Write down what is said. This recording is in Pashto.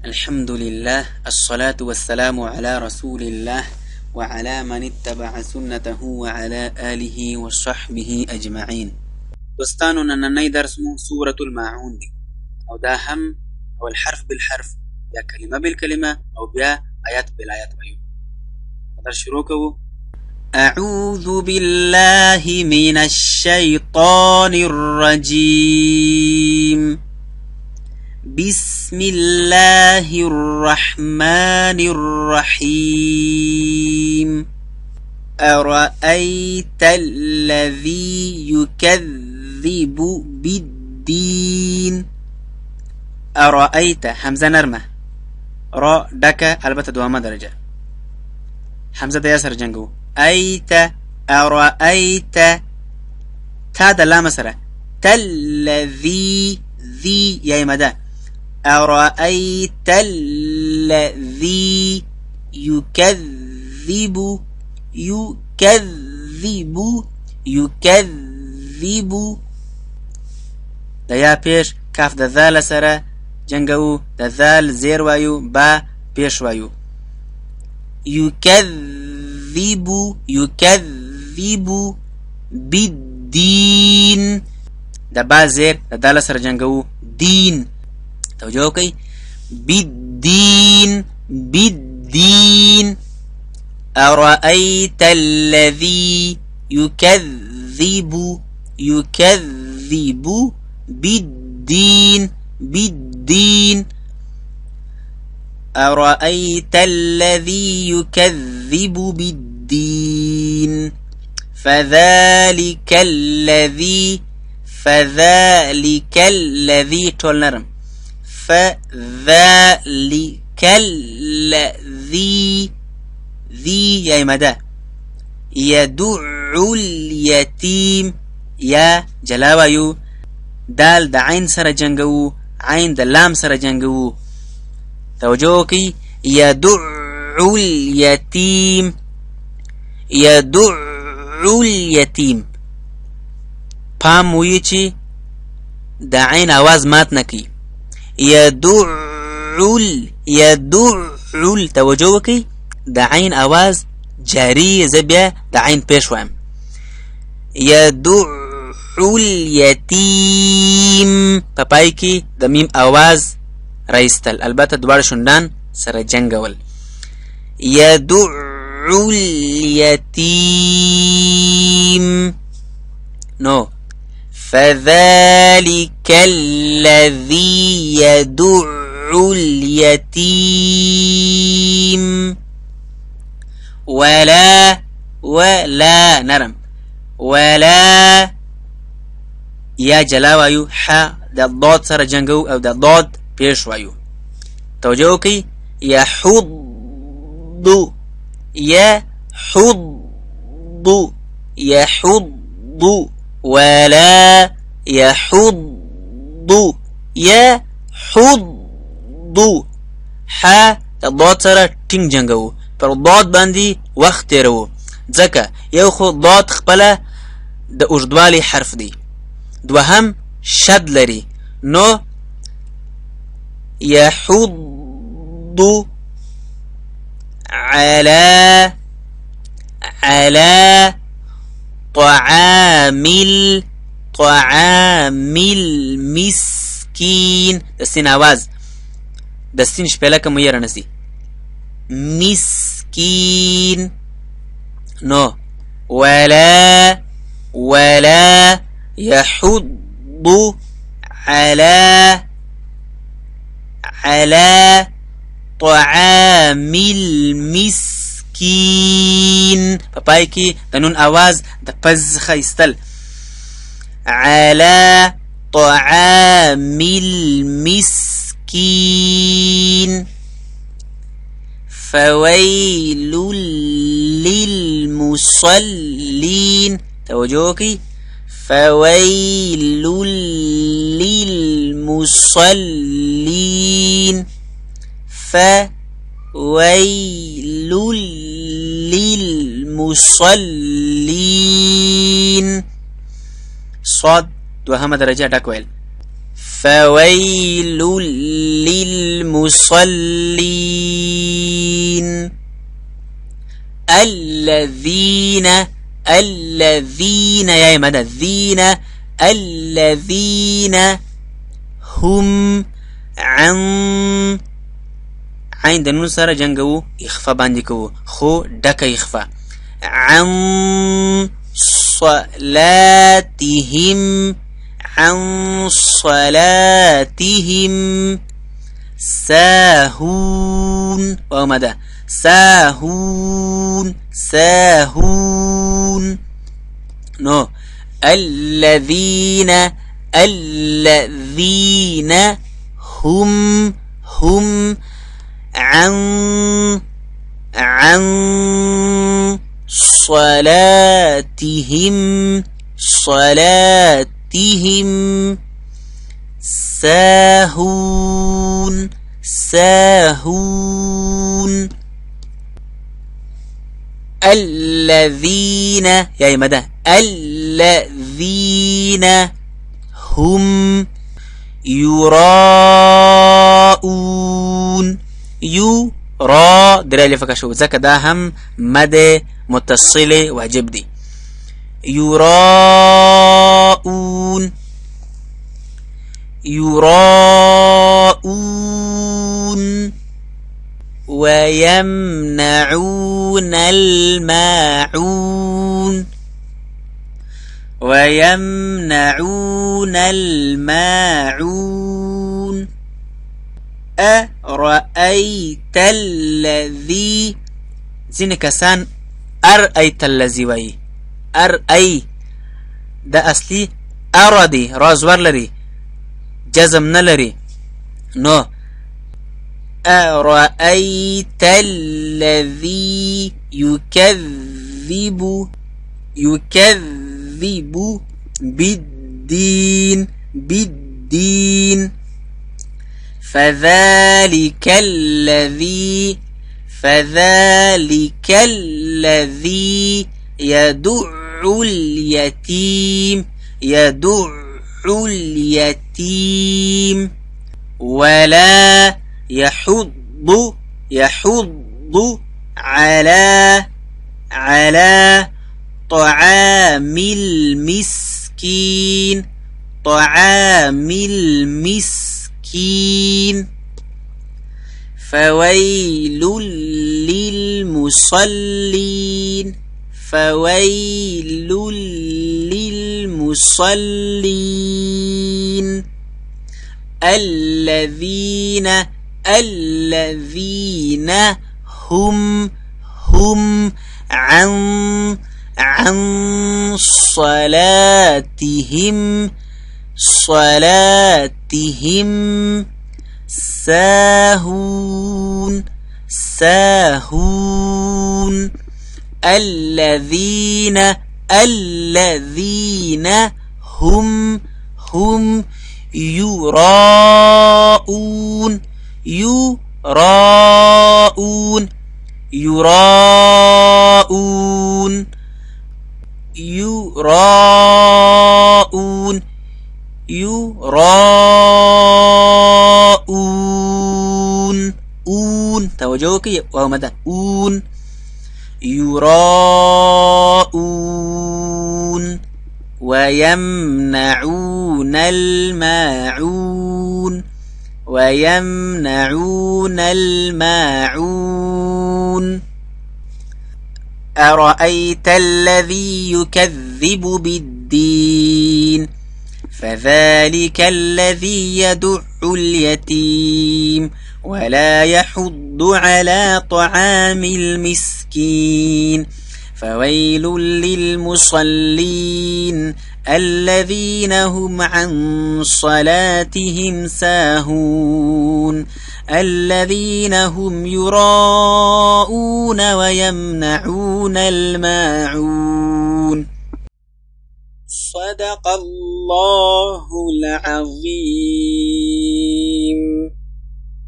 الحمد لله، الصلاة والسلام على رسول الله وعلى من اتبع سنته وعلى آله وصحبه أجمعين. دوستانو ننني درس سورة الماعون دي أو دا هم أو الحرف بالحرف يا كلمة بالكلمة أو بيا آيات بالآيات بيو. بدر شروكو أعوذ بالله من الشيطان الرجيم. بسم الله الرحمن الرحيم. أرأيت الذي يكذب بالدين. أرأيت همزة نرمة، را دكا البته دوامة درجة، همزة دياسر جنگو أيت. أرأيت تا دلام سرة تالذي ذي يا مدى. أرأيت الذي يكذب دا يا بيش كاف دا ذال سرا جنگو دا ذال زير وايو با بيش وايو. يكذب بالدين دا با زير دا دال سرا جنگو دين. توجهو كي بالدين. أرأيت الذي يكذب بالدين. أرأيت الذي يكذب بالدين. فذلك الذي تولنرم. فذلك الذي ذي يا مدى يدع اليتيم يا جلاويو دال دا عين سر جنگو عين دا لام سر جنگو. توجوكي يدع اليتيم پام ويچي دا عين آواز مات نكي. يدع توجوكي دا عين آواز جاري زبيا دا عين بيشوام. يدع اليتيم پاپايكي دا ميم آواز رايستل البته دوار شندان سر جنگول. يدع اليتيم نو. فذلك الذي يدع اليتيم. ولا نرم ولا يا جلاويو ح دا ضاد سر جنگو او دا ضاد پیش وایو. توجهوكي يحض ولا يحض ح ضاد سره ټینګ جنگو پر ضاد باندې وخت تیرو ځکه یو خو ضاد خپل د اوږدوالي حرف دی، دوهم شد لري. نو يحض على طعام المسكين. دستين آواز دستين شپيلك ميرا نسي مسكين. نو ولا يحض على طعام المسكين. پاپايكي دنون آواز دا پز خيستل. على طعام المسكين. فويل للمصلين. توجهوكي فويل للمصلين. فويل للمصلين. صاد دوهمه درجه ډکویل. فويل للمصلين الذين يا مدى الذين هم عن عين دنون سارة جنگو إخفا باندكو خو دك إخفا عن صلاتهم ساهون ومدى ساهون نو الذين هم عن صلاتهم ساهون الذين يا مدى الذين هم يراءون يرى دلالة فكشو ذاك داهم مدى متصل واجب دي يراءون ويمنعون الماعون أرأيت الذي زين كسان أرأيت الذي وي أرأي ده أصلي أرادي رازور لري جزم نلري نو أرأيت الذي يكذب بالدين فذلك الذي يدع اليتيم ولا يحض على طعام المسكين فويل للمصلين الذين هم عن صلاتهم ساهون الذين هم يراءون توجهك ومدى يراءون ويمنعون الماعون أرأيت الذي يكذب بالدين فذلك الذي يدع اليتيم ولا يحض على طعام المسكين فويل للمصلين الذين هم عن صلاتهم ساهون الذين هم يراءون ويمنعون الماعون. صدق الله العظيم.